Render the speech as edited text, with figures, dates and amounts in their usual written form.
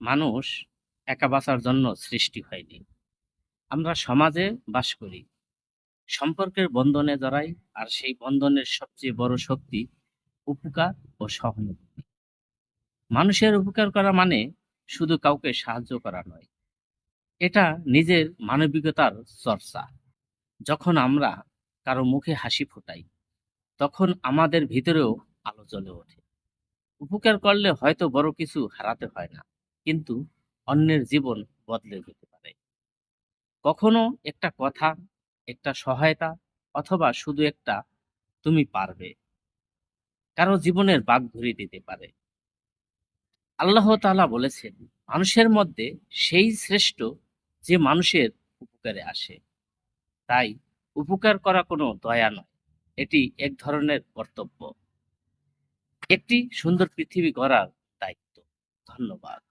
মানুষ একা বাঁচার জন্য সৃষ্টি হয়নি। আমরা সমাজে বাস করি, সম্পর্কের বন্ধনে জড়াই, আর সেই বন্ধনের সবচেয়ে বড় শক্তি উপকার ও সহানুভূতি। মানুষের উপকার করা মানে শুধু কাউকে সাহায্য করা নয়, এটা নিজের মানবিকতার চর্চা। যখন আমরা কারো মুখে হাসি ফোটাই, তখন আমাদের ভিতরেও আলো জ্বলে ওঠে। উপকার করলে হয়তো বড় কিছু হারাতে হয় না, কিন্তু অন্যের জীবন বদলে যেতে পারে। কখনো একটা কথা, একটা সহায়তা, অথবা শুধু একটা তুমি পারবে কারো জীবনের বাঁক ঘুরিয়ে দিতে পারে। আল্লাহ তাআলা বলেছেন, মানুষের মধ্যে সেই শ্রেষ্ঠ যে মানুষের উপকারে আসে। তাই উপকার করা কোনো দয়া নয়, এটি এক ধরনের কর্তব্য, একটি সুন্দর পৃথিবী গড়ার দায়িত্ব। ধন্যবাদ।